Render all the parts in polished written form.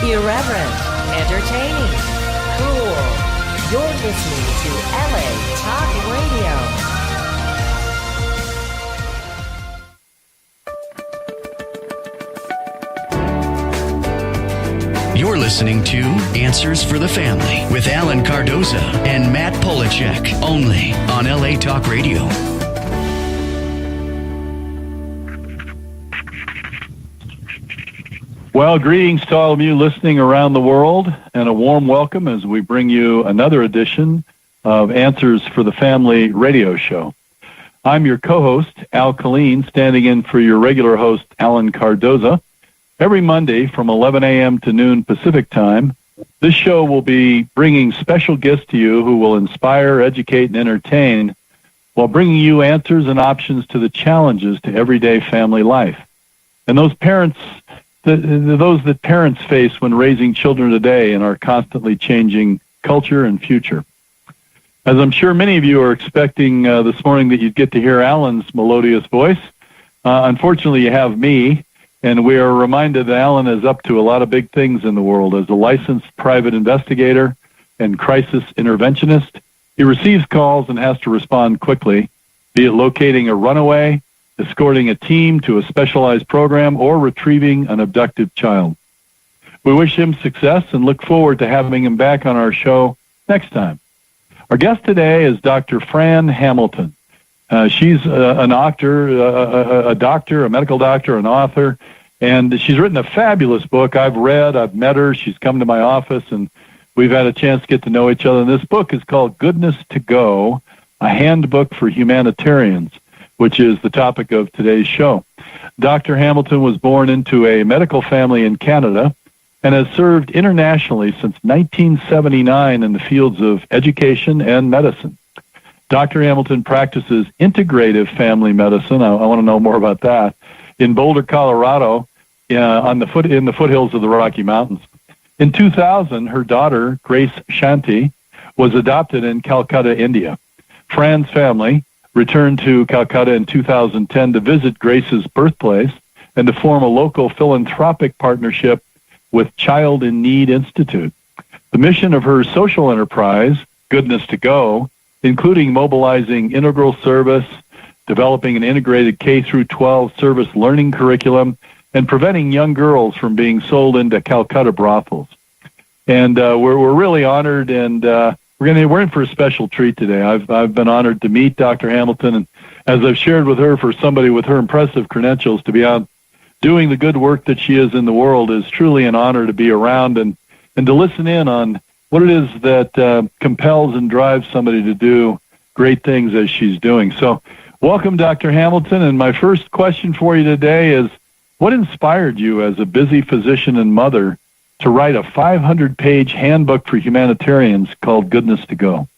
Irreverent, entertaining, cool. You're listening to LA Talk Radio. You're listening to Answers for the Family with Alan Cardoza and Matt Polachek, only on LA Talk Radio. Well, greetings to all of you listening around the world, and a warm welcome as we bring you another edition of Answers for the Family radio show. I'm your co-host, Al Colleen, standing in for your regular host, Alan Cardoza. Every Monday from 11 a.m. to noon Pacific time, this show will be bringing special guests to you who will inspire, educate, and entertain while bringing you answers and options to the challenges to everyday family life. And those that parents face when raising children today in our constantly changing culture and future. As I'm sure many of you are expecting this morning that you'd get to hear Alan's melodious voice, unfortunately you have me, and we are reminded that Alan is up to a lot of big things in the world. As a licensed private investigator and crisis interventionist, he receives calls and has to respond quickly, be it locating a runaway, escorting a team to a specialized program, or retrieving an abducted child. We wish him success and look forward to having him back on our show next time. Our guest today is Dr. Fran Hamilton. She's a medical doctor, an author, and she's written a fabulous book. I've read, I've met her, she's come to my office, and we've had a chance to get to know each other. And this book is called Goodness to Go, a Handbook for Humanitarians, which is the topic of today's show. Dr. Hamilton was born into a medical family in Canada and has served internationally since 1979 in the fields of education and medicine. Dr. Hamilton practices integrative family medicine. I want to know more about that. In Boulder, Colorado, in the foothills of the Rocky Mountains. In 2000, her daughter, Grace Shanti, was adopted in Calcutta, India. Fran's family returned to Calcutta in 2010 to visit Grace's birthplace and to form a local philanthropic partnership with Child in Need Institute. The mission of her social enterprise, Goodness to Go, including mobilizing integral service, developing an integrated K-12 service learning curriculum, and preventing young girls from being sold into Calcutta brothels. And we're really honored, and we're in for a special treat today. I've been honored to meet Dr. Hamilton, and as I've shared with her, for somebody with her impressive credentials to be out doing the good work that she is in the world is truly an honor to be around and to listen in on what it is that compels and drives somebody to do great things as she's doing. So welcome, Dr. Hamilton, and my first question for you today is, what inspired you as a busy physician and mother to write a 500-page handbook for humanitarians called Goodness to Go?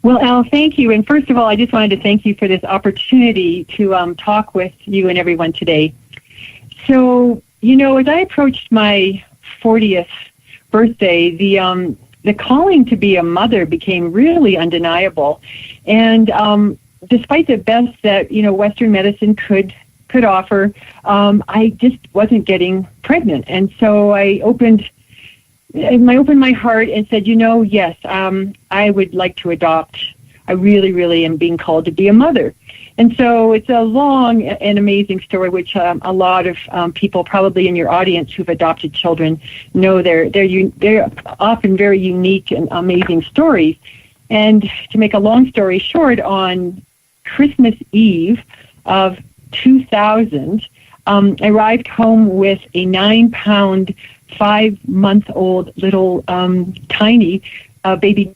Well, Al, thank you. And first of all, I just wanted to thank you for this opportunity to talk with you and everyone today. So, as I approached my 40th birthday, the calling to be a mother became really undeniable. And despite the best that, Western medicine could offer, I just wasn't getting pregnant. And so I opened my heart and said, yes, I would like to adopt. I really, really am being called to be a mother. And so it's a long and amazing story, which a lot of people probably in your audience who've adopted children know they're often very unique and amazing stories. And to make a long story short, on Christmas Eve of 2000, I arrived home with a 9-pound, 5-month-old little tiny baby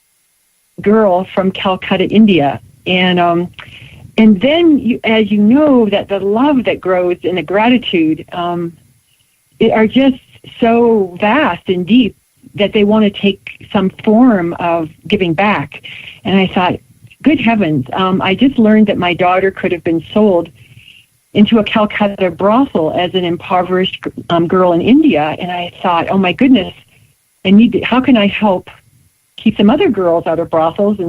girl from Calcutta, India. And then, as you know, that the love that grows and the gratitude are just so vast and deep that they want to take some form of giving back. And I thought, good heavens, I just learned that my daughter could have been sold into a Calcutta brothel as an impoverished girl in India. And I thought, oh my goodness, how can I help keep some other girls out of brothels?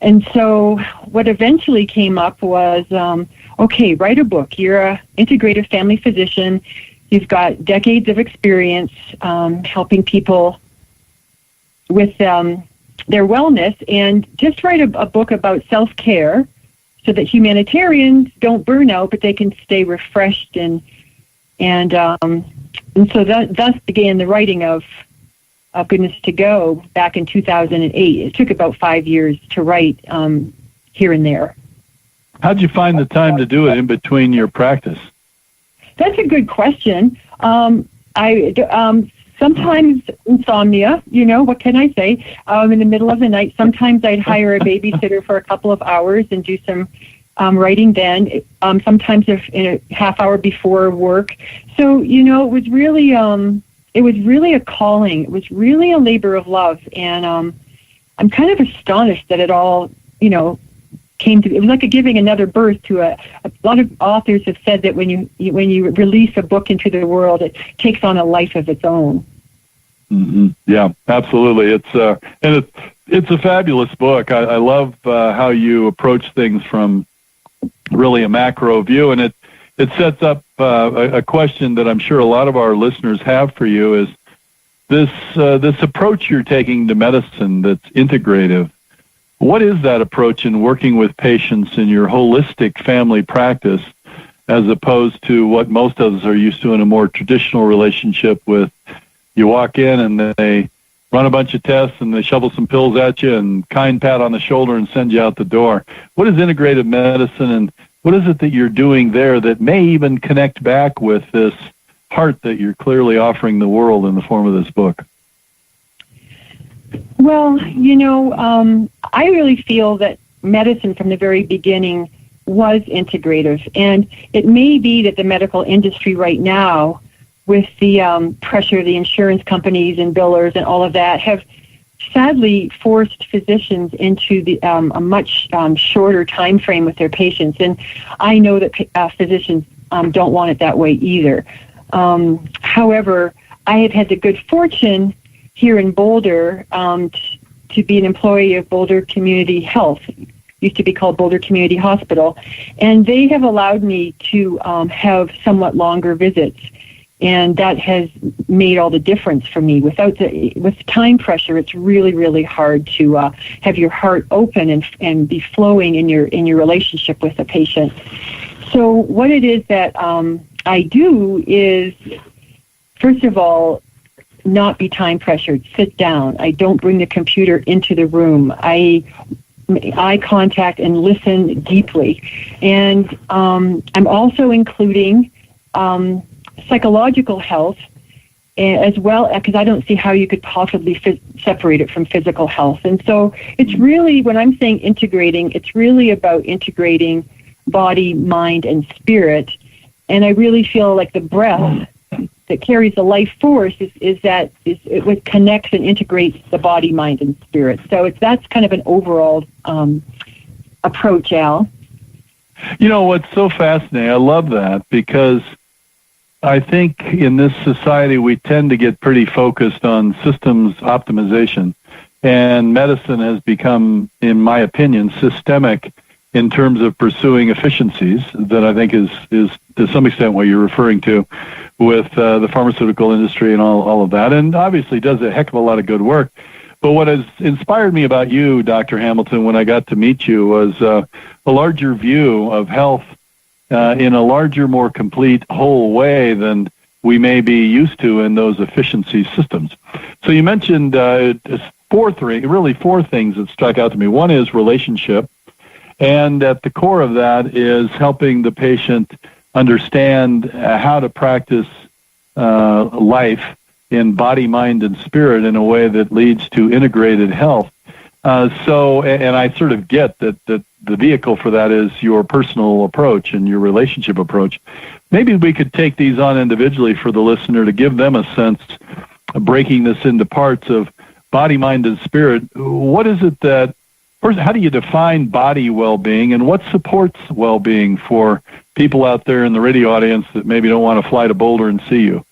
And so what eventually came up was, okay, write a book. You're an integrative family physician. You've got decades of experience helping people with their wellness, and just write a book about self-care so that humanitarians don't burn out, but they can stay refreshed and so thus began the writing of Goodness to Go back in 2008. It took about 5 years to write here and there. How'd you find the time to do it in between your practice? That's a good question. Sometimes insomnia, what can I say? In the middle of the night, sometimes I'd hire a babysitter for a couple of hours and do some writing then. Sometimes in a half hour before work. So, it was really a calling. It was really a labor of love. And I'm kind of astonished that it all, came to. It was like giving another birth to a lot of authors have said that when you release a book into the world, it takes on a life of its own. Mm-hmm. Yeah, absolutely. It's a fabulous book. I love how you approach things from really a macro view, and it sets up a question that I'm sure a lot of our listeners have for you is this approach you're taking to medicine that's integrative. What is that approach in working with patients in your holistic family practice as opposed to what most of us are used to in a more traditional relationship with you walk in and they run a bunch of tests and they shovel some pills at you and kind pat on the shoulder and send you out the door? What is integrative medicine, and what is it that you're doing there that may even connect back with this heart that you're clearly offering the world in the form of this book? Well, I really feel that medicine from the very beginning was integrative. And it may be that the medical industry right now, with the pressure of the insurance companies and billers and all of that, have sadly forced physicians into a much shorter time frame with their patients. And I know that physicians don't want it that way either. However, I have had the good fortune here in Boulder to be an employee of Boulder Community Health. Used to be called Boulder Community Hospital. And they have allowed me to have somewhat longer visits. And that has made all the difference for me. With time pressure, it's really, really hard to have your heart open and be flowing in your relationship with a patient. So what it is that I do is, first of all, not be time pressured. Sit down. I don't bring the computer into the room. I eye contact and listen deeply. And I'm also including psychological health as well, because I don't see how you could possibly separate it from physical health. And so it's really, when I'm saying integrating, it's really about integrating body, mind, and spirit. And I really feel like the breath that carries the life force is what connects and integrates the body, mind, and spirit. So that's kind of an overall approach, Al. What's so fascinating, I love that, because I think in this society we tend to get pretty focused on systems optimization, and medicine has become, in my opinion, systemic in terms of pursuing efficiencies that I think is to some extent what you're referring to with the pharmaceutical industry and all of that, and obviously does a heck of a lot of good work. But what has inspired me about you, Dr. Hamilton, when I got to meet you was a larger view of health in a larger, more complete, whole way than we may be used to in those efficiency systems. So you mentioned four things that struck out to me. One is relationship, and at the core of that is helping the patient understand how to practice life in body, mind, and spirit in a way that leads to integrated health. And I sort of get that the vehicle for that is your personal approach and your relationship approach. Maybe we could take these on individually for the listener to give them a sense of breaking this into parts of body, mind, and spirit. What is it that, first, how do you define body well-being, and what supports well-being for people out there in the radio audience that maybe don't want to fly to Boulder and see you?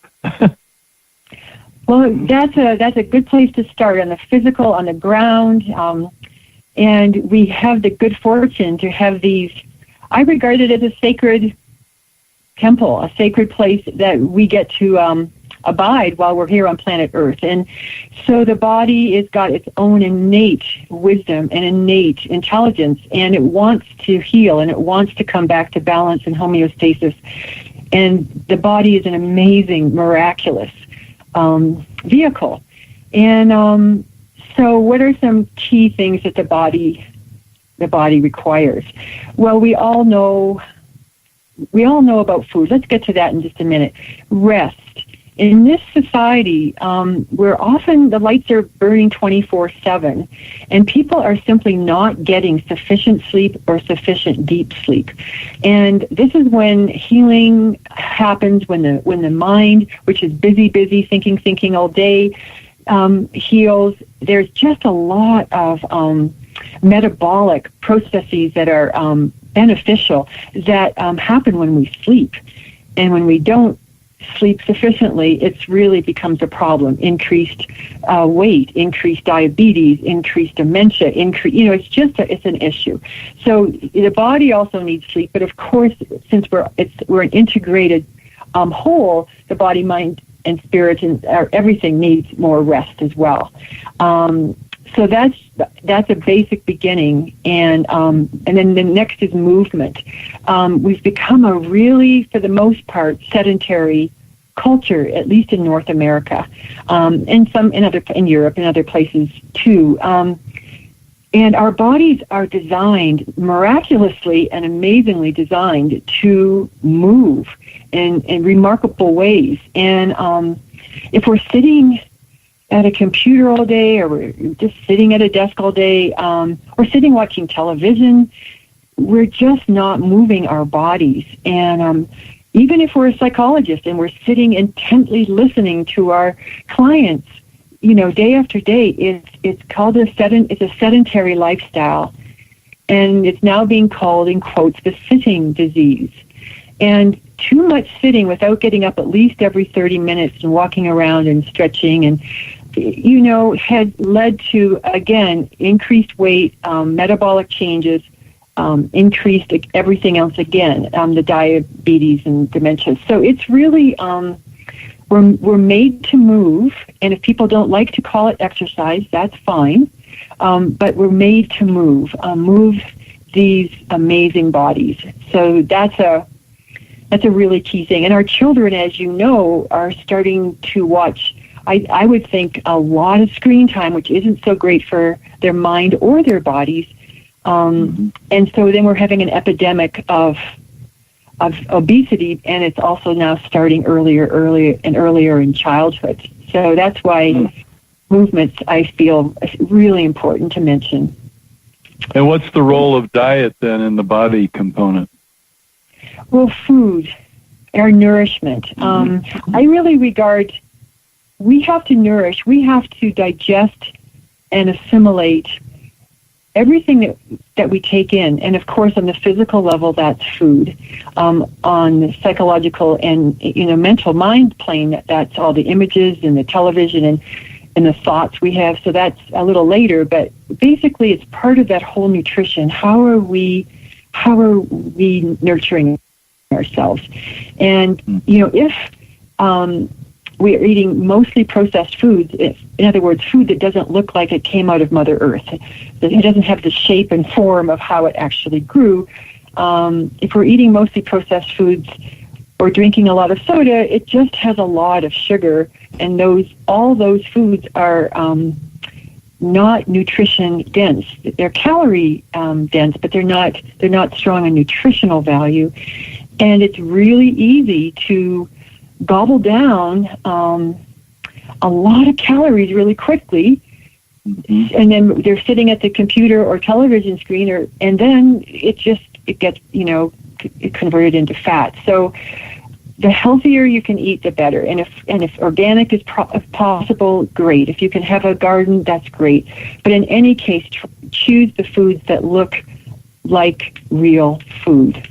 Well, that's a good place to start, on the physical, on the ground. And we have the good fortune to have these, I regard it as a sacred temple, a sacred place that we get to abide while we're here on planet Earth. And so the body has got its own innate wisdom and innate intelligence, and it wants to heal, and it wants to come back to balance and homeostasis. And the body is an amazing, miraculous vehicle. And so what are some key things that the body requires? Well, we all know about food. Let's get to that in just a minute. Rest. In this society, where often the lights are burning 24/7, and people are simply not getting sufficient sleep or sufficient deep sleep. And this is when healing happens, when the mind, which is busy, thinking all day, heals. There's just a lot of metabolic processes that are beneficial that happen when we sleep. And when we don't sleep sufficiently, it really becomes a problem. Increased weight, increased diabetes, increased dementia, it's an issue. So the body also needs sleep, but of course, since we're an integrated whole, the body, mind, and spirit, and everything needs more rest as well. So that's a basic beginning, and then the next is movement. We've become a really, for the most part, sedentary culture, at least in North America, and some in Europe and other places too. And our bodies are designed, miraculously and amazingly designed, to move in remarkable ways. And if we're sitting at a computer all day, or we're just sitting at a desk all day, or sitting watching television, we're just not moving our bodies. And even if we're a psychologist and we're sitting intently listening to our clients, day after day, it's called a sedentary lifestyle, and it's now being called, in quotes, the sitting disease. And too much sitting without getting up at least every 30 minutes and walking around and stretching and had led to, again, increased weight, metabolic changes, increased everything else again, the diabetes and dementia. So it's really, we're made to move, and if people don't like to call it exercise, that's fine, but we're made to move these amazing bodies. So that's a really key thing. And our children, as you know, are starting to watch, I would think, a lot of screen time, which isn't so great for their mind or their bodies. And so then we're having an epidemic of obesity, and it's also now starting earlier in childhood. So that's why movements, I feel, is really important to mention. And what's the role of diet then in the body component? Well, food, our nourishment. I really regard, we have to nourish, we have to digest and assimilate everything that we take in. And of course, on the physical level, that's food. On the psychological and mental mind plane, that's all the images and the television and the thoughts we have. So that's a little later, but basically it's part of that whole nutrition. How are we nurturing ourselves? And if we are eating mostly processed foods, in other words, food that doesn't look like it came out of Mother Earth, it doesn't have the shape and form of how it actually grew. If we're eating mostly processed foods or drinking a lot of soda, it just has a lot of sugar, and all those foods are not nutrition dense. They're calorie dense, but they're not strong in nutritional value. And it's really easy to gobble down a lot of calories really quickly, and then they're sitting at the computer or television screen, and then it gets converted into fat. So the healthier you can eat, the better. And if organic is possible, great. If you can have a garden, that's great. But in any case, choose the foods that look like real food.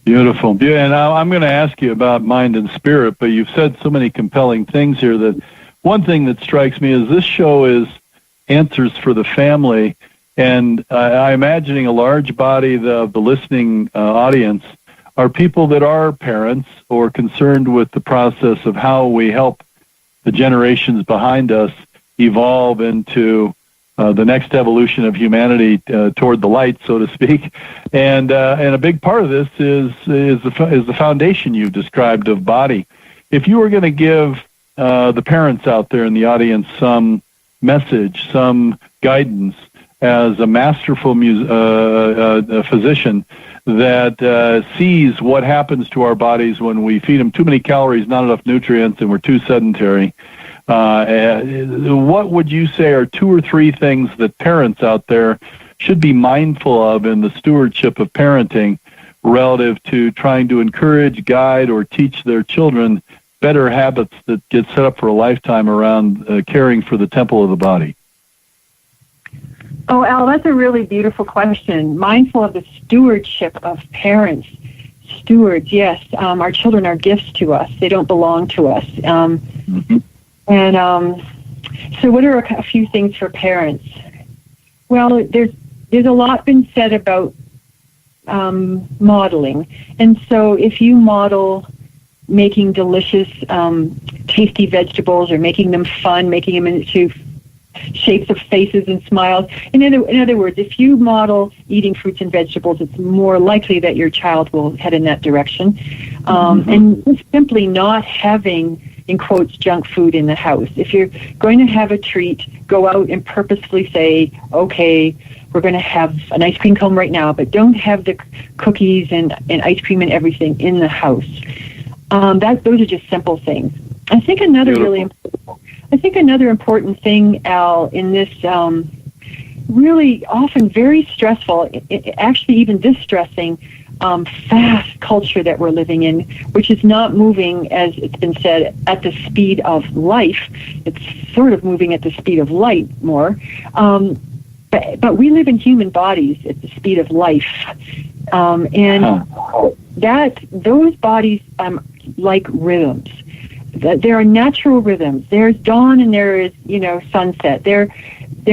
Beautiful. Yeah, and I'm going to ask you about mind and spirit, but you've said so many compelling things here that one thing that strikes me is this show is answers for the family, and I'm imagining a large body of the listening audience are people that are parents or concerned with the process of how we help the generations behind us evolve into the next evolution of humanity toward the light, so to speak. And a big part of this is the foundation you've described of body. If you were going to give the parents out there in the audience some message, some guidance as a masterful physician that sees what happens to our bodies when we feed them too many calories, not enough nutrients, and we're too sedentary, what would you say are 2 or 3 things that parents out there should be mindful of in the stewardship of parenting relative to trying to encourage, guide, or teach their children better habits that get set up for a lifetime around caring for the temple of the body? Oh, Al, that's a really beautiful question. Mindful of the stewardship of parents. Stewards, yes. Our children are gifts to us. They don't belong to us. And so what are a few things for parents? Well, there's a lot been said about modeling. And so if you model making delicious, tasty vegetables or making them fun, making them into shapes of faces and smiles. In other words, if you model eating fruits and vegetables, it's more likely that your child will head in that direction. And simply not having, in quotes, junk food in the house. If you're going to have a treat, go out and purposefully say, okay, we're going to have an ice cream cone right now, but don't have the cookies and ice cream and everything in the house. Those are just simple things. I think another important thing, Al, in this really often very stressful, actually even distressing, fast culture that we're living in, which is not moving, as it's been said, at the speed of life. It's sort of moving at the speed of light more. But we live in human bodies at the speed of life. Those bodies like rhythms. There are natural rhythms. There's dawn and there is, sunset. There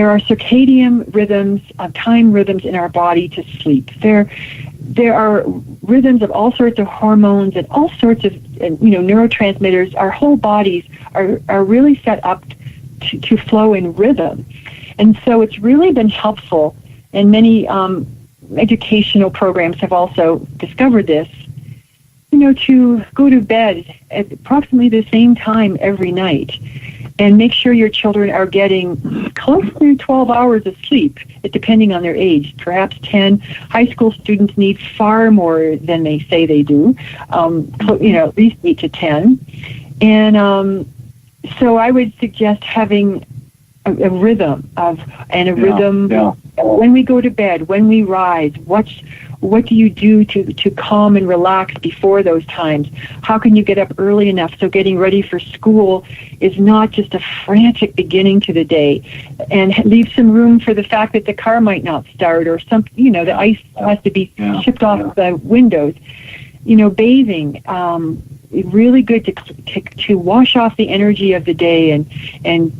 are circadian rhythms, time rhythms in our body to sleep. There are rhythms of all sorts of hormones and all sorts of, neurotransmitters. Our whole bodies are really set up to flow in rhythm. And so it's really been helpful, and many educational programs have also discovered this, to go to bed at approximately the same time every night and make sure your children are getting close to 12 hours of sleep, depending on their age, perhaps 10. High school students need far more than they say they do, at least 8 to 10. And so I would suggest having a rhythm when we go to bed, when we rise, what do you do to calm and relax before those times? How can you get up early enough so getting ready for school is not just a frantic beginning to the day, and leave some room for the fact that the car might not start or the ice has to be shipped off the windows. Bathing, really good to wash off the energy of the day and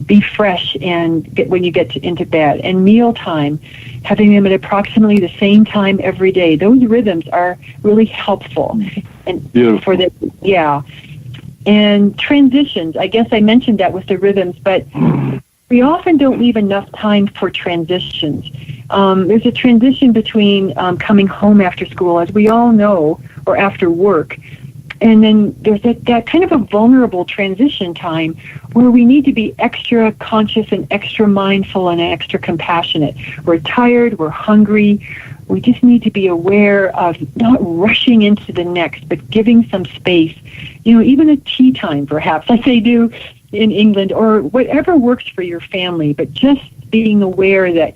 be fresh when you get into bed. And mealtime, having them at approximately the same time every day. Those rhythms are really helpful. And beautiful. And transitions. I guess I mentioned that with the rhythms, but we often don't leave enough time for transitions. There's a transition between coming home after school, as we all know, or after work. And then there's that kind of a vulnerable transition time where we need to be extra conscious and extra mindful and extra compassionate. We're tired, we're hungry. We just need to be aware of not rushing into the next, but giving some space. Even a tea time, perhaps, like they do in England, or whatever works for your family, but just being aware that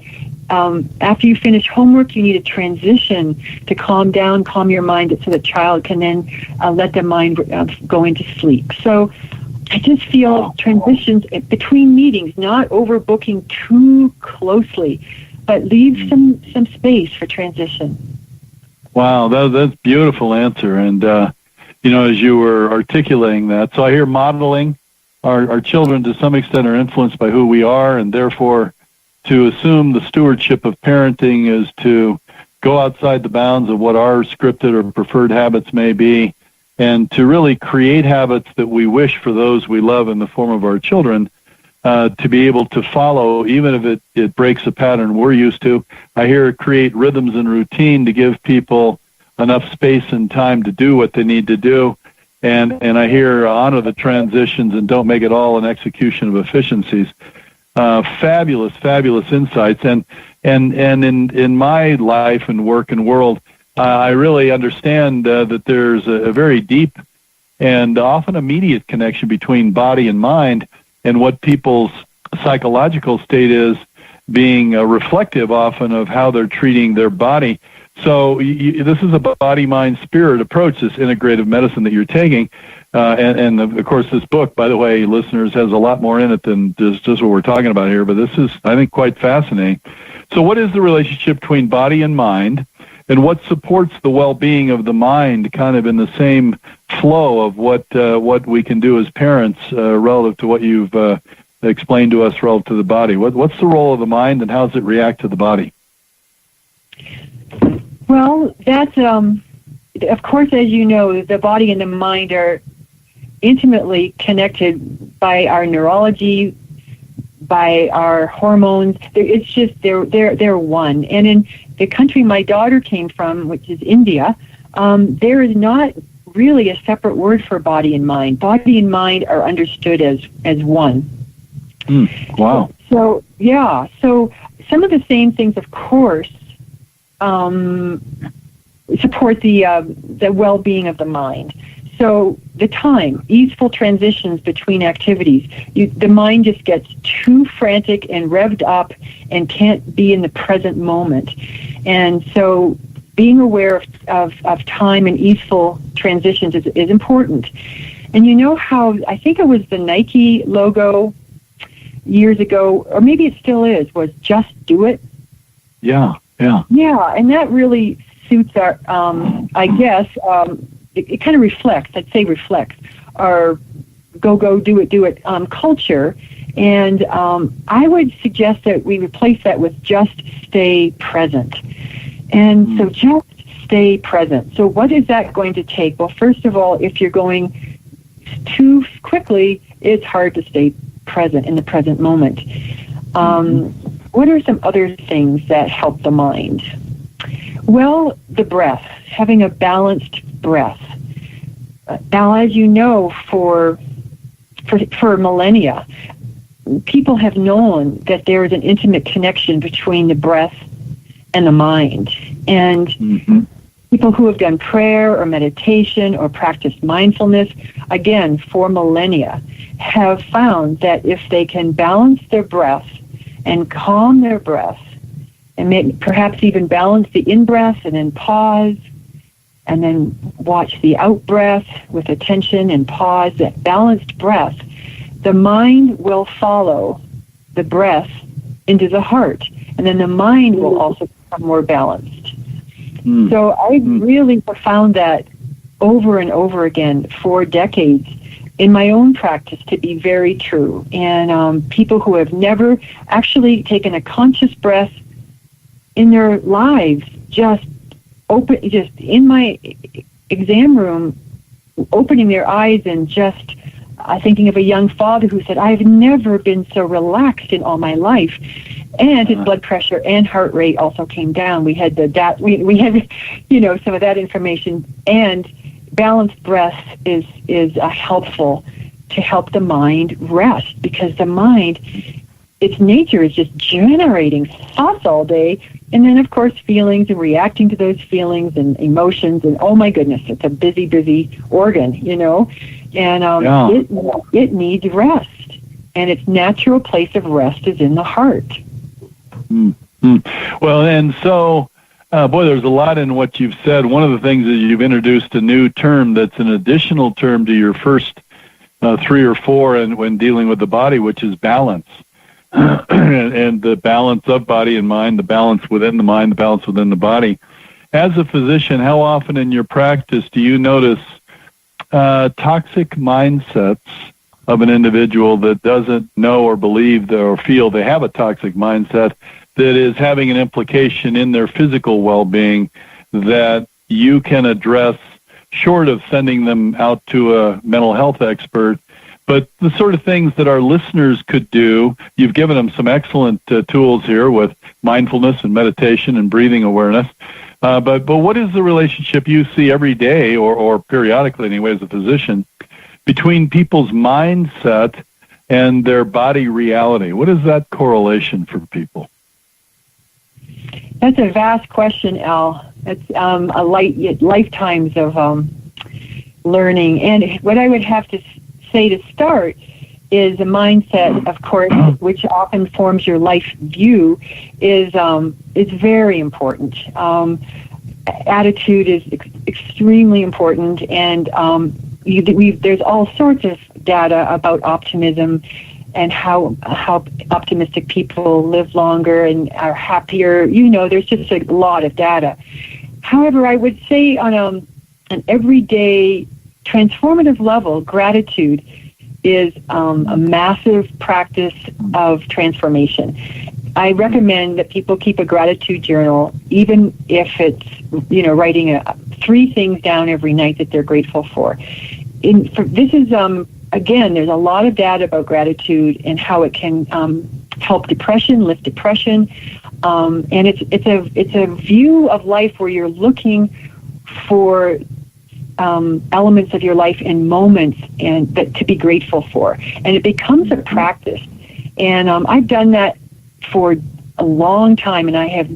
after you finish homework, you need a transition to calm your mind so the child can then let the mind go into sleep. So I just feel transitions between meetings, not overbooking too closely, but leave some space for transition. Wow, that's a beautiful answer. And, as you were articulating that, so I hear modeling. Our children, to some extent, are influenced by who we are, and therefore to assume the stewardship of parenting is to go outside the bounds of what our scripted or preferred habits may be, and to really create habits that we wish for those we love in the form of our children, to be able to follow, even if it breaks a pattern we're used to. I hear create rhythms and routine to give people enough space and time to do what they need to do. And I hear honor the transitions and don't make it all an execution of efficiencies. Fabulous insights. And in my life and work and world, I really understand that there's a very deep and often immediate connection between body and mind, and what people's psychological state is being reflective often of how they're treating their body. So this is a body, mind, spirit approach, this integrative medicine that you're taking. And of course, this book, by the way, listeners, has a lot more in it than just what we're talking about here. But this is, I think, quite fascinating. So what is the relationship between body and mind? And what supports the well-being of the mind, kind of in the same flow of what we can do as parents relative to what you've explained to us relative to the body? What's the role of the mind, and how does it react to the body? Well, that's, of course, as you know, the body and the mind are intimately connected by our neurology, by our hormones. It's just they're one. And in the country my daughter came from, which is India, there is not really a separate word for body and mind. Body and mind are understood as one. Wow. So some of the same things, of course, support the well-being of the mind. So the time, easeful transitions between activities. The mind just gets too frantic and revved up and can't be in the present moment. And so being aware of time and easeful transitions is important. And you know how, I think it was the Nike logo years ago, or maybe it still is, was just do it. Yeah. Yeah, and that really suits our, I guess, it kind of reflects our go, do it culture. And I would suggest that we replace that with just stay present. And so just stay present. So what is that going to take? Well, first of all, if you're going too quickly, it's hard to stay present in the present moment. What are some other things that help the mind? Well, the breath, having a balanced breath. Now, as you know, for millennia, people have known that there is an intimate connection between the breath and the mind. And people who have done prayer or meditation or practiced mindfulness, again, for millennia, have found that if they can balance their breath and calm their breath, and perhaps even balance the in-breath and then pause, and then watch the out-breath with attention and pause, that balanced breath, the mind will follow the breath into the heart, and then the mind will also become more balanced. So I really have found that over and over again for decades in my own practice to be very true. And people who have never actually taken a conscious breath in their lives, just in my exam room, opening their eyes and just thinking of a young father who said, I've never been so relaxed in all my life. And his blood pressure and heart rate also came down. We had we had some of that information. And balanced breath is helpful to help the mind rest, because the mind, its nature is just generating thoughts all day, and then of course feelings and reacting to those feelings and emotions, and oh my goodness, it's a busy organ, and it needs rest, and its natural place of rest is in the heart. Well, and so boy, there's a lot in what you've said. One of the things is you've introduced a new term that's an additional term to your first 3 or 4 when dealing with the body, which is balance. And the balance of body and mind, the balance within the mind, the balance within the body. As a physician, how often in your practice do you notice toxic mindsets of an individual that doesn't know or believe or feel they have a toxic mindset, that is having an implication in their physical well-being that you can address short of sending them out to a mental health expert? But the sort of things that our listeners could do, you've given them some excellent tools here with mindfulness and meditation and breathing awareness. But what is the relationship you see every day or periodically anyway as a physician between people's mindset and their body reality? What is that correlation for people? That's a vast question, Al. It's lifetimes of learning. And what I would have to say to start is a mindset, of course, which often forms your life view, is very important. Attitude is extremely important, and there's all sorts of data about optimism and how optimistic people live longer and are happier. There's just a lot of data. However, I would say on an everyday transformative level, gratitude is a massive practice of transformation. I recommend that people keep a gratitude journal, even if it's writing 3 things down every night that they're grateful for. This is again, there's a lot of data about gratitude and how it can help depression, lift depression, and it's a view of life where you're looking for elements of your life and moments and that to be grateful for, and it becomes a practice. And I've done that for a long time, and I have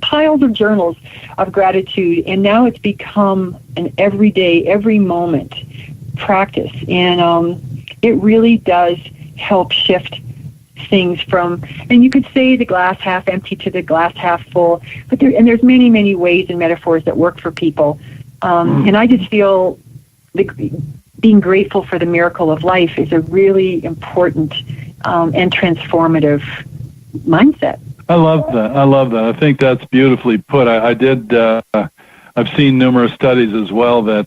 piles of journals of gratitude, and now it's become an everyday, every moment practice, and it really does help shift things from, and you could say the glass half empty to the glass half full, but there's many ways and metaphors that work for people. And I just feel being grateful for the miracle of life is a really important and transformative mindset. I love that. I think that's beautifully put. I've seen numerous studies as well that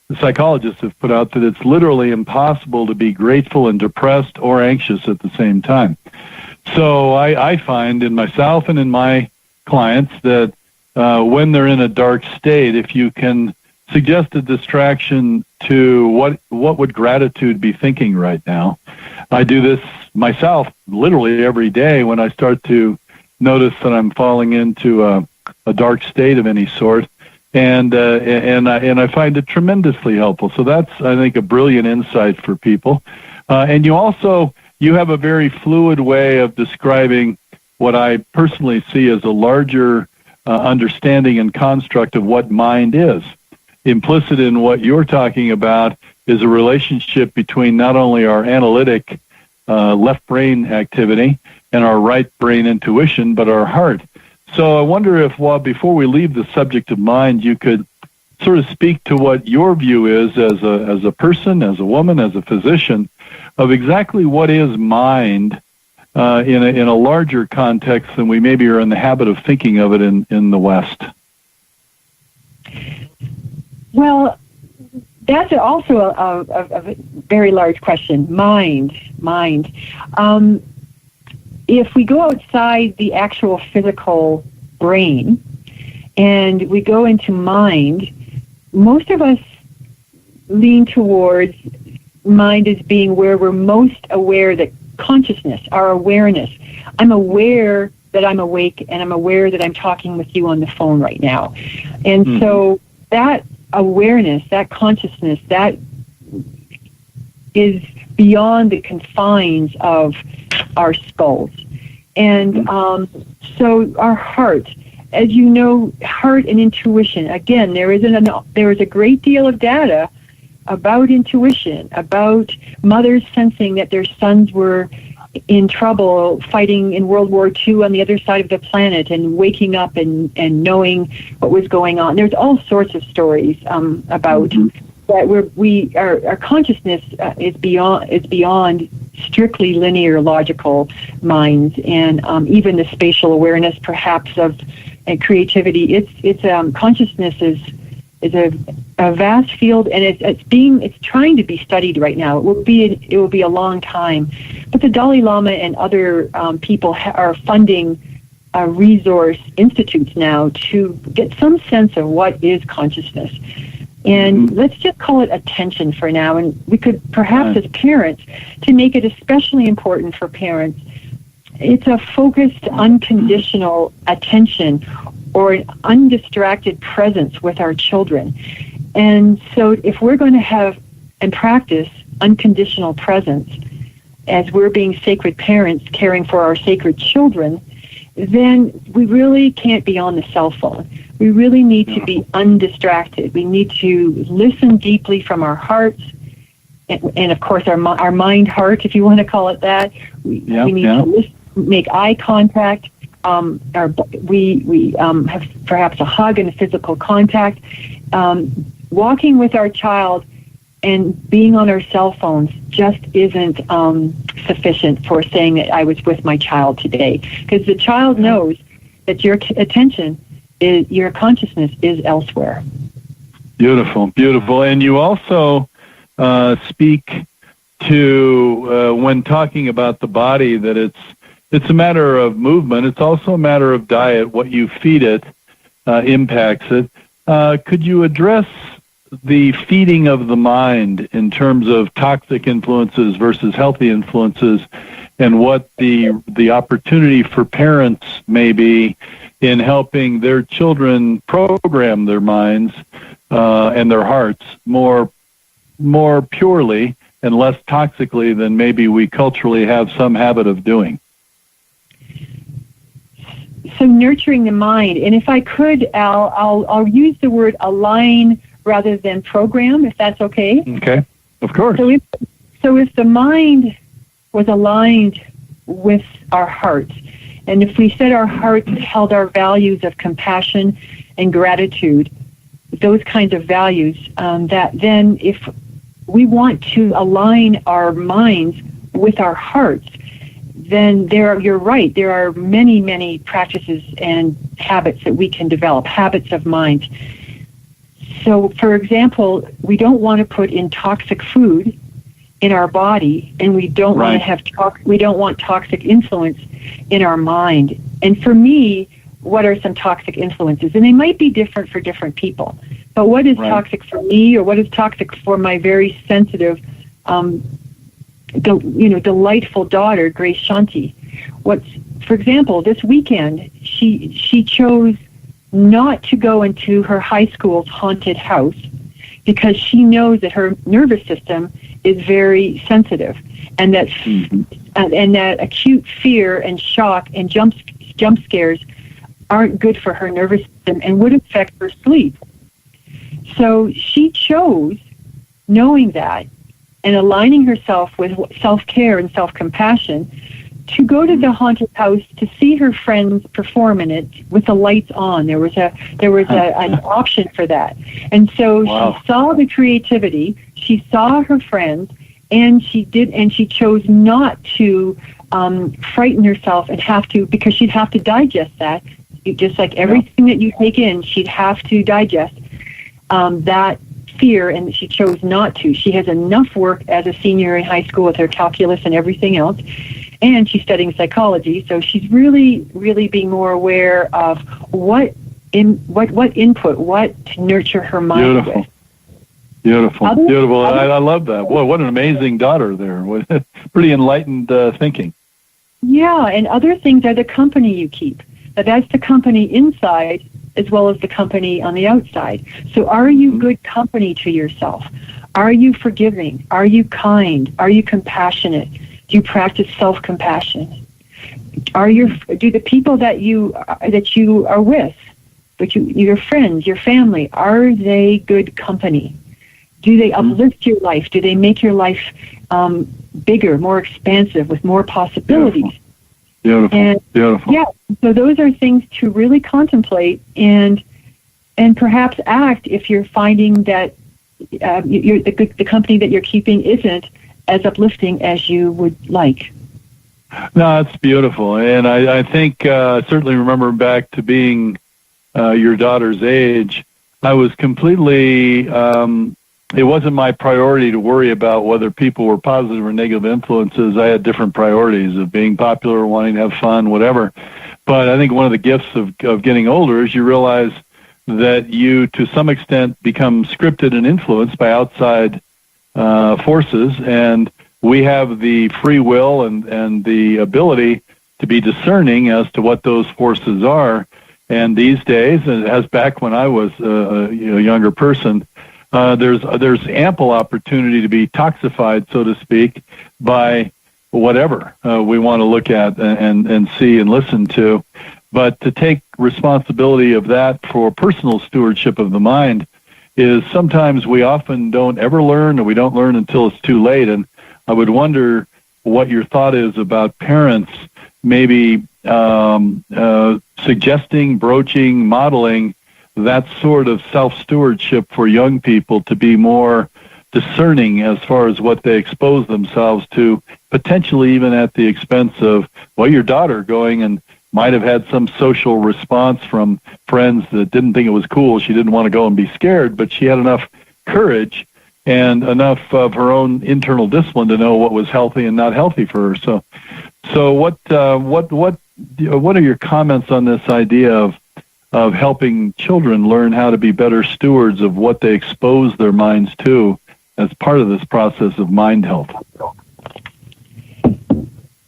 the psychologists have put out that it's literally impossible to be grateful and depressed or anxious at the same time. So I find in myself and in my clients that when they're in a dark state, if you can suggest a distraction to what would gratitude be thinking right now. I do this myself literally every day when I start to notice that I'm falling into a dark state of any sort, and I find it tremendously helpful. So that's, I think, a brilliant insight for people. And you have a very fluid way of describing what I personally see as a larger understanding and construct of what mind is. Implicit in what you're talking about is a relationship between not only our analytic left brain activity and our right brain intuition, but our heart. So I wonder if, before we leave the subject of mind, you could sort of speak to what your view is as a person, as a woman, as a physician, of exactly what is mind in a larger context than we maybe are in the habit of thinking of it in the West. Well, that's also a very large question. Mind. If we go outside the actual physical brain and we go into mind, most of us lean towards mind as being where we're most aware, that consciousness, our awareness. I'm aware that I'm awake, and I'm aware that I'm talking with you on the phone right now. And so that awareness, that consciousness, that is beyond the confines of our skulls. And so our heart, as you know, heart and intuition, again, there is a great deal of data about intuition, about mothers sensing that their sons were in trouble fighting in World War II on the other side of the planet, and waking up and knowing what was going on. There's all sorts of stories about that our consciousness is beyond strictly linear logical minds, and even the spatial awareness perhaps of and creativity. It's consciousness is a vast field, and it's trying to be studied right now. It will be a long time, but the Dalai Lama and other people are funding resource institutes now to get some sense of what is consciousness. And let's just call it attention for now. And we could perhaps, as parents, to make it especially important for parents, it's a focused, unconditional attention or an undistracted presence with our children. And so if we're going to have and practice unconditional presence as we're being sacred parents caring for our sacred children, then we really can't be on the cell phone. We really need to be undistracted. We need to listen deeply from our hearts, and of course our mind heart, if you want to call it that. We need to listen, make eye contact. We have perhaps a hug and a physical contact. Walking with our child and being on our cell phones just isn't sufficient for saying that I was with my child today, because the child knows that your attention, your consciousness is elsewhere. Beautiful, beautiful. And you also speak to, when talking about the body, that it's a matter of movement. It's also a matter of diet. What you feed it impacts it. Could you address the feeding of the mind in terms of toxic influences versus healthy influences, and what the opportunity for parents may be in helping their children program their minds and their hearts more purely and less toxically than maybe we culturally have some habit of doing? So nurturing the mind, and if I could, Al, I'll use the word align rather than program, if that's okay. Okay, of course. So if the mind was aligned with our hearts, and if we said our hearts held our values of compassion and gratitude, those kinds of values, that then if we want to align our minds with our hearts, then you're right, there are many, many practices and habits that we can develop, habits of mind. So, for example, we don't want to put in toxic food in our body, and we don't want to have we don't want toxic influence in our mind. And for me, what are some toxic influences? And they might be different for different people. But what is toxic for me, or what is toxic for my very sensitive, delightful daughter, Grace Shanti? For example, this weekend she chose not to go into her high school's haunted house because she knows that her nervous system is very sensitive, and that and that acute fear and shock and jump scares aren't good for her nervous system and would affect her sleep. So she chose, knowing that and aligning herself with self-care and self-compassion, to go to the haunted house to see her friends perform in it with the lights on. There was an option for that. And so she saw the creativity, she saw her friends, and she chose not to frighten herself and because she'd have to digest that. Just like everything that you take in, she'd have to digest that fear, and she chose not to. She has enough work as a senior in high school with her calculus and everything else, and she's studying psychology, so she's really, really being more aware of what input, what to nurture her mind with. Beautiful. I love that. Boy, what an amazing daughter there. Pretty enlightened thinking. Yeah, and other things are the company you keep. That's the company inside as well as the company on the outside. So are you good company to yourself? Are you forgiving? Are you kind? Are you compassionate? Do you practice self-compassion? Do the people that you are with, your friends, your family, are they good company? Do they uplift your life? Do they make your life bigger, more expansive, with more possibilities? Beautiful. Yeah, so those are things to really contemplate and perhaps act if you're finding that the company that you're keeping isn't as uplifting as you would like. No, it's beautiful. And I think, certainly remember back to being your daughter's age, I was completely, it wasn't my priority to worry about whether people were positive or negative influences. I had different priorities of being popular, wanting to have fun, whatever. But I think one of the gifts of getting older is you realize that you, to some extent, become scripted and influenced by outside forces, and we have the free will and the ability to be discerning as to what those forces are. And these days, and as back when I was a younger person, there's ample opportunity to be toxified, so to speak, by whatever we want to look at and see and listen to. But to take responsibility of that for personal stewardship of the mind is sometimes we often don't ever learn, or we don't learn until it's too late. And I would wonder what your thought is about parents maybe suggesting, broaching, modeling that sort of self-stewardship for young people to be more discerning as far as what they expose themselves to, potentially even at the expense of, well, your daughter going and might have had some social response from friends that didn't think it was cool. She didn't want to go and be scared, but she had enough courage and enough of her own internal discipline to know what was healthy and not healthy for her. So what are your comments on this idea of helping children learn how to be better stewards of what they expose their minds to as part of this process of mind health?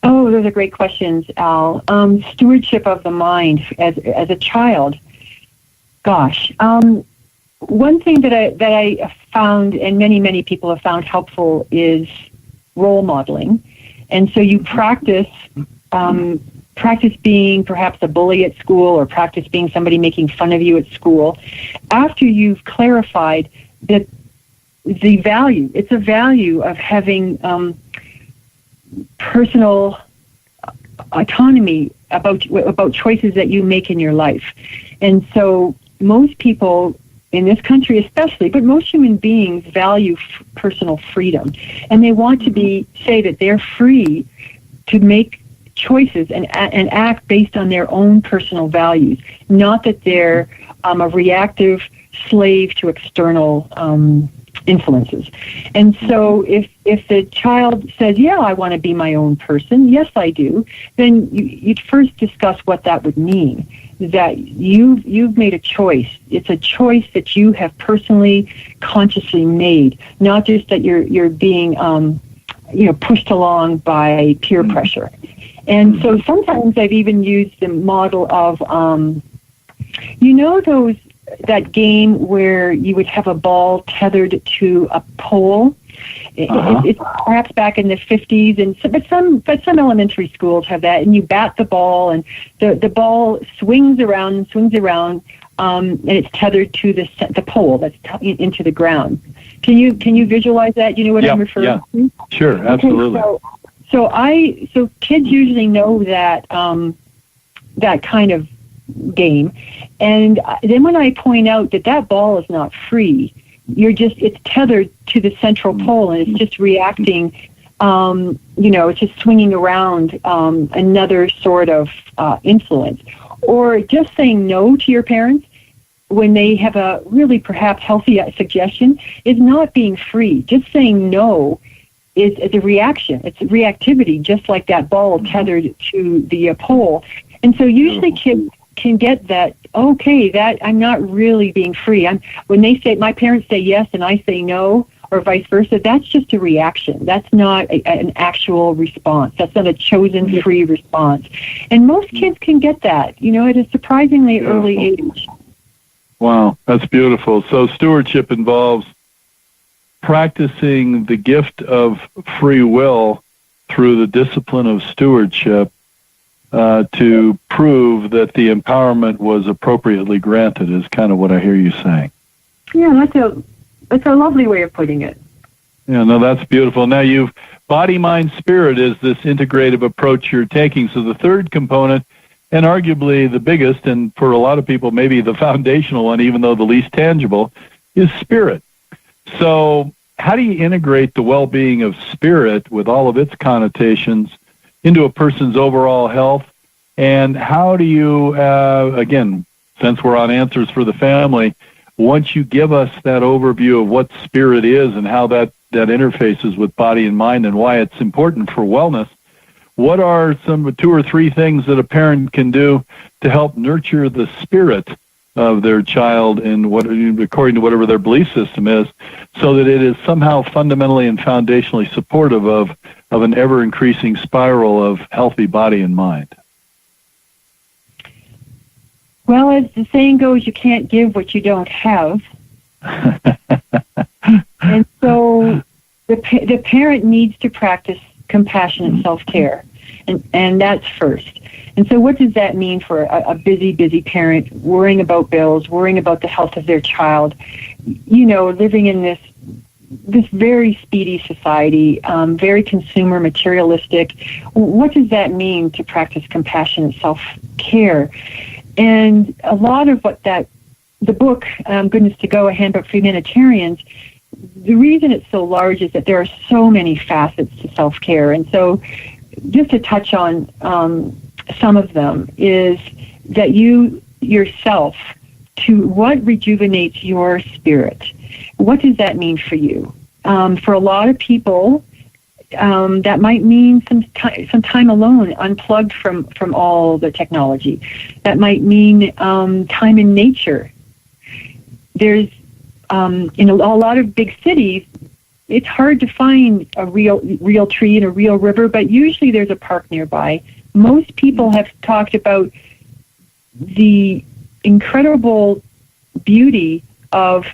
Oh, those are great questions, Al. Stewardship of the mind as a child. Gosh, one thing that I found, and many people have found helpful, is role modeling. And so you practice being perhaps a bully at school, or practice being somebody making fun of you at school, after you've clarified that it's a value of having personal autonomy about choices that you make in your life. And so most people in this country especially, but most human beings value personal freedom. And they want to say that they're free to make choices and act based on their own personal values, not that they're a reactive slave to external influences. And so if the child says, yeah, I want to be my own person, yes, I do, then you'd first discuss what that would mean, that you've made a choice. It's a choice that you have personally, consciously made, not just that you're being pushed along by peer pressure. And so sometimes I've even used the model of, that game where you would have a ball tethered to a pole. It's perhaps back in the 50s, but some elementary schools have that. And you bat the ball, and the ball swings around, and it's tethered to the pole that's into the ground. Can you visualize that? You know what I'm referring to? Sure, absolutely. Okay, so kids usually know that that kind of game, and then when I point out that ball is not free, it's tethered to the central pole, and it's just reacting. It's just swinging around another sort of influence, or just saying no to your parents when they have a really perhaps healthy suggestion is not being free. Just saying no is a reaction. It's reactivity, just like that ball tethered to the pole. And so usually kids can get that, okay, that I'm not really being free. When they say, my parents say yes and I say no, or vice versa, that's just a reaction. That's not an actual response. That's not a chosen free response. And most kids can get that, at a surprisingly early age. Wow, that's beautiful. So stewardship involves practicing the gift of free will through the discipline of stewardship to prove that the empowerment was appropriately granted is kind of what I hear you saying. Yeah, that's a lovely way of putting it. Yeah, no, that's beautiful. Now body, mind, spirit is this integrative approach you're taking. So the third component, and arguably the biggest, and for a lot of people maybe the foundational one, even though the least tangible, is spirit. So how do you integrate the well-being of spirit with all of its connotations into a person's overall health? And how do you, again, since we're on Answers for the Family, once you give us that overview of what spirit is and how that interfaces with body and mind and why it's important for wellness, what are some 2 or 3 things that a parent can do to help nurture the spirit of their child in what, according to whatever their belief system is, so that it is somehow fundamentally and foundationally supportive of an ever-increasing spiral of healthy body and mind? Well, as the saying goes, you can't give what you don't have. And so the parent needs to practice compassionate self-care, and that's first. And so what does that mean for a busy parent, worrying about bills, worrying about the health of their child, living in this very speedy society, very consumer, materialistic? What does that mean to practice compassionate self-care? And a lot of what the book, Goodness to Go, A Handbook for Humanitarians, the reason it's so large is that there are so many facets to self-care. And so just to touch on some of them is that you yourself, to what rejuvenates your spirit. What does that mean for you? For a lot of people, that might mean some time alone, unplugged from all the technology. That might mean time in nature. There's in a lot of big cities, it's hard to find a real tree and a real river, but usually there's a park nearby. Most people have talked about the incredible beauty of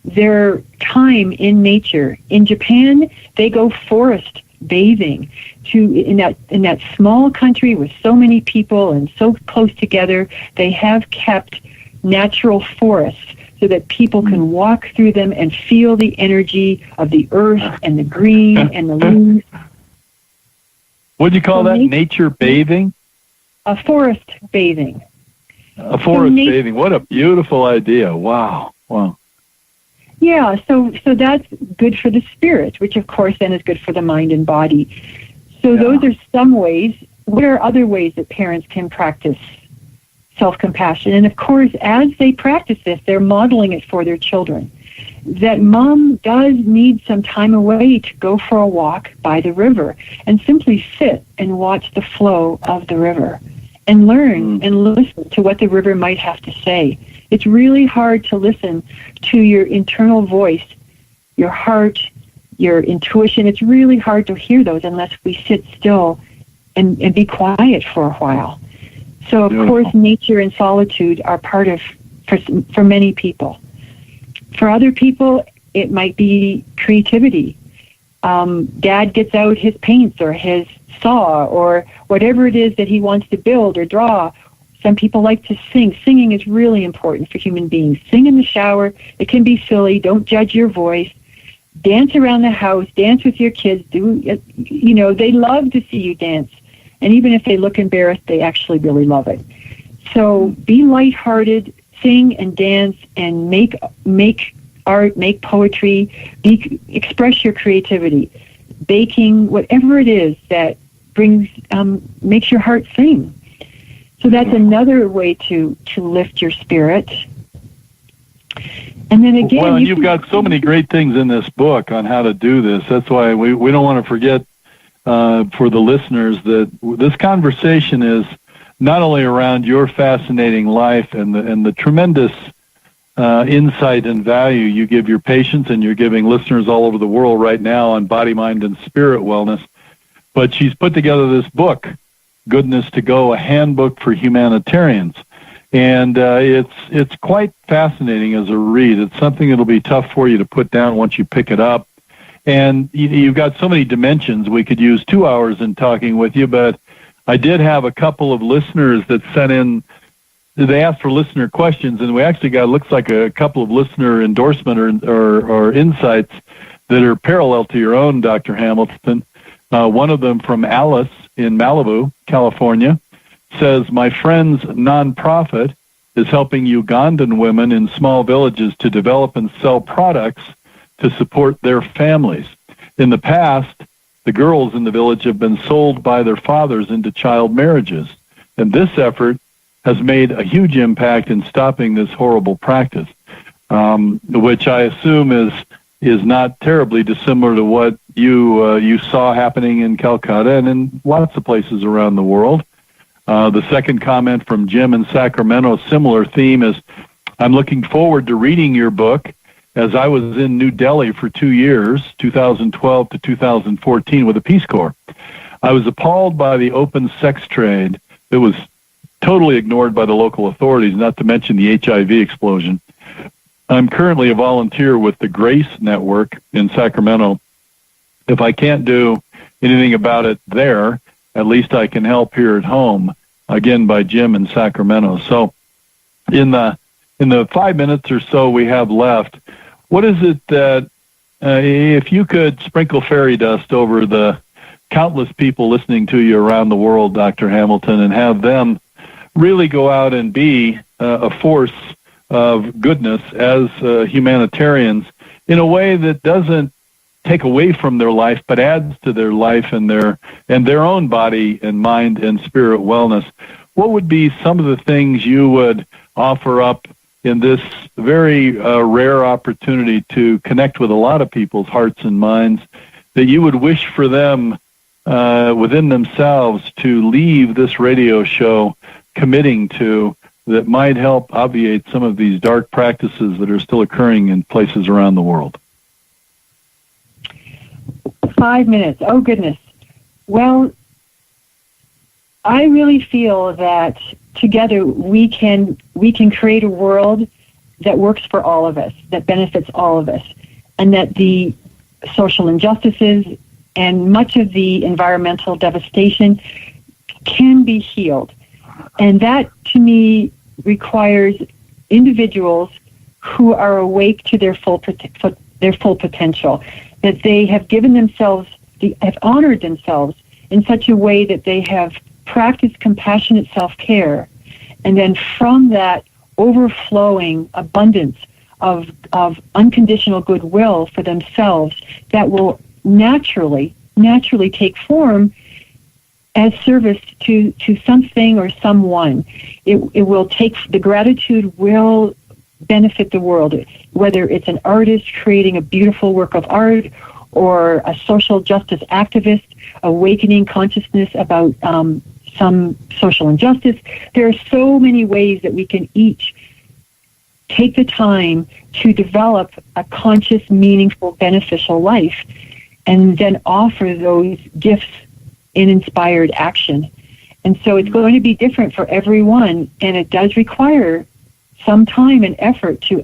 their time in nature. In Japan, they go forest bathing in that small country with so many people and so close together. They have kept natural forests so that people can walk through them and feel the energy of the earth and the green and the leaves. What do you call that? Nature bathing? A forest bathing. A forest bathing. What a beautiful idea. Wow. Yeah, so that's good for the spirit, which of course then is good for the mind and body. So those are some ways. What are other ways that parents can practice self-compassion? And of course, as they practice this, they're modeling it for their children. That mom does need some time away to go for a walk by the river and simply sit and watch the flow of the river and learn and listen to what the river might have to say. It's really hard to listen to your internal voice, your heart, your intuition. It's really hard to hear those unless we sit still and be quiet for a while. So, of course, nature and solitude are part of, for many people. For other people, it might be creativity. Dad gets out his paints or his saw or whatever it is that he wants to build or draw. Some people like to sing. Singing is really important for human beings. Sing in the shower. It can be silly. Don't judge your voice. Dance around the house. Dance with your kids. They love to see you dance. And even if they look embarrassed, they actually really love it. So be lighthearted, sing and dance, and make art, make poetry, express your creativity, baking, whatever it is that makes your heart sing. So that's another way to lift your spirit. And then again, well, you've got so many great things in this book on how to do this. That's why we don't want to forget for the listeners that this conversation is not only around your fascinating life and the tremendous insight and value you give your patients and you're giving listeners all over the world right now on body, mind, and spirit wellness, but she's put together this book, Goodness to Go, A Handbook for Humanitarians. And it's quite fascinating as a read. It's something that'll be tough for you to put down once you pick it up. And you've got so many dimensions. We could use 2 hours in talking with you, but I did have a couple of listeners that sent in, they asked for listener questions, and we actually got, looks like a couple of listener endorsement or insights that are parallel to your own, Dr. Hamilton. One of them from Alice in Malibu, California, says, my friend's nonprofit is helping Ugandan women in small villages to develop and sell products to support their families. In the past, the girls in the village have been sold by their fathers into child marriages, and this effort has made a huge impact in stopping this horrible practice. which I assume is not terribly dissimilar to what you saw happening in Calcutta and in lots of places around the world. The second comment from Jim in Sacramento, similar theme, is I'm looking forward to reading your book, as I was in New Delhi for 2 years, 2012 to 2014, with the Peace Corps. I was appalled by the open sex trade. It was totally ignored by the local authorities, not to mention the HIV explosion. I'm currently a volunteer with the Grace Network in Sacramento. If I can't do anything about it there, at least I can help here at home, again, by Jim in Sacramento. So in the 5 minutes or so we have left, what is it that, if you could sprinkle fairy dust over the countless people listening to you around the world, Dr. Hamilton, and have them really go out and be a force of goodness as humanitarians in a way that doesn't take away from their life, but adds to their life and their own body and mind and spirit wellness, what would be some of the things you would offer up in this very rare opportunity to connect with a lot of people's hearts and minds that you would wish for them within themselves to leave this radio show committing to, that might help obviate some of these dark practices that are still occurring in places around the world? 5 minutes. Oh, goodness. Well, I really feel that together we can create a world that works for all of us, that benefits all of us, and that the social injustices and much of the environmental devastation can be healed. And that, to me, requires individuals who are awake to their full potential, that they have given themselves, have honored themselves in such a way that they have practiced compassionate self-care, and then from that overflowing abundance of unconditional goodwill for themselves that will naturally take form as service to something or someone. It will take, the gratitude will benefit the world, whether it's an artist creating a beautiful work of art or a social justice activist awakening consciousness about some social injustice. There are so many ways that we can each take the time to develop a conscious, meaningful, beneficial life, and then offer those gifts in inspired action. And so it's going to be different for everyone, and it does require some time and effort to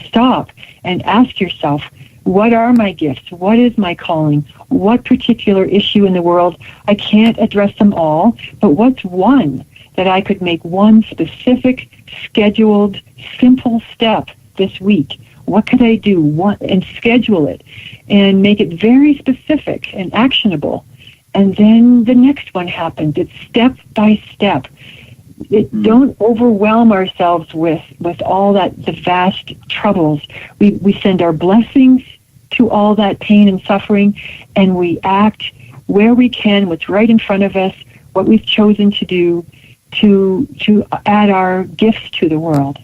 stop and ask yourself, what are my gifts? What is my calling? What particular issue in the world? I can't address them all, but what's one that I could make one specific, scheduled, simple step this week? What could I do? And schedule it and make it very specific and actionable. And then the next one happens. It's step by step. Don't overwhelm ourselves with all the vast troubles. We send our blessings to all that pain and suffering, and we act where we can, what's right in front of us, what we've chosen to do, to add our gifts to the world.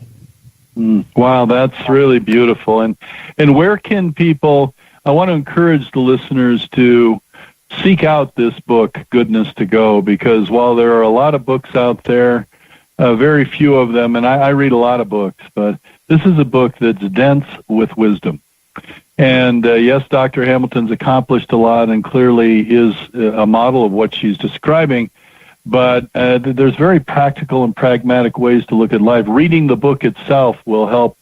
Wow, that's really beautiful. And where can people, I want to encourage the listeners to seek out this book, Goodness to Go, because while there are a lot of books out there, very few of them, and I read a lot of books, but this is a book that's dense with wisdom. And yes, Dr. Hamilton's accomplished a lot and clearly is a model of what she's describing, but there's very practical and pragmatic ways to look at life. Reading the book itself will help,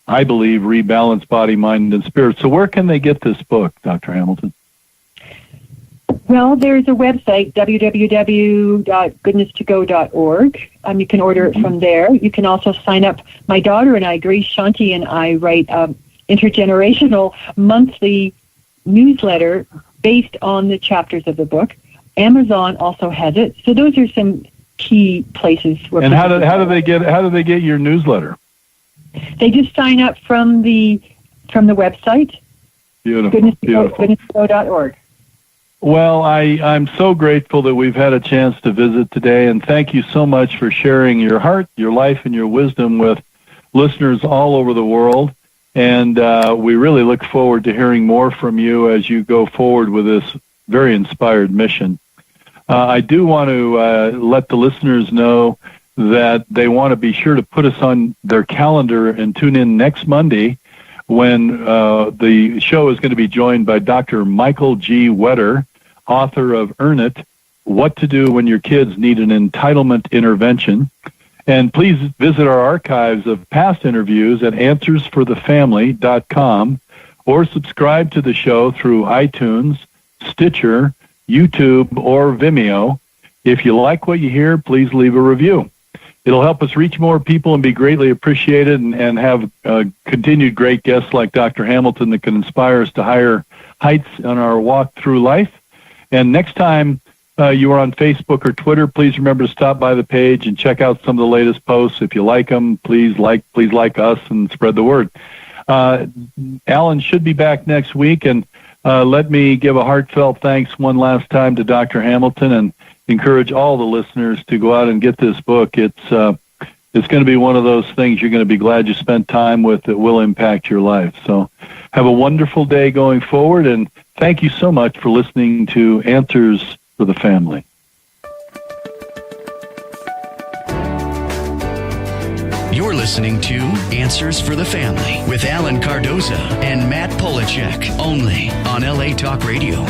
I believe, rebalance body, mind, and spirit. So where can they get this book, Dr. Hamilton? Well, there's a website, www.goodnesstogo.org. You can order it from there. You can also sign up. My daughter and I, Grace Shanti and I, write intergenerational monthly newsletter based on the chapters of the book. Amazon also has it. So those are some key places where. And how do they get your newsletter? They just sign up from the website. Beautiful. Goodnesstogo.org. Well, I'm so grateful that we've had a chance to visit today, and thank you so much for sharing your heart, your life, and your wisdom with listeners all over the world. And we really look forward to hearing more from you as you go forward with this very inspired mission. I do want to let the listeners know that they want to be sure to put us on their calendar and tune in next Monday when the show is going to be joined by Dr. Michael G. Wetter, author of Earn It, What to Do When Your Kids Need an Entitlement Intervention. And please visit our archives of past interviews at answersforthefamily.com or subscribe to the show through iTunes, Stitcher, YouTube, or Vimeo. If you like what you hear, please leave a review. It'll help us reach more people and be greatly appreciated and have continued great guests like Dr. Hamilton that can inspire us to higher heights on our walk through life. And next time you are on Facebook or Twitter, please remember to stop by the page and check out some of the latest posts. If you like them, please like us and spread the word. Alan should be back next week, and let me give a heartfelt thanks one last time to Dr. Hamilton and encourage all the listeners to go out and get this book. It's going to be one of those things you're going to be glad you spent time with that will impact your life. So have a wonderful day going forward, and thank you so much for listening to Answers for the Family. You're listening to Answers for the Family with Alan Cardoza and Matt Polachek, only on LA Talk Radio.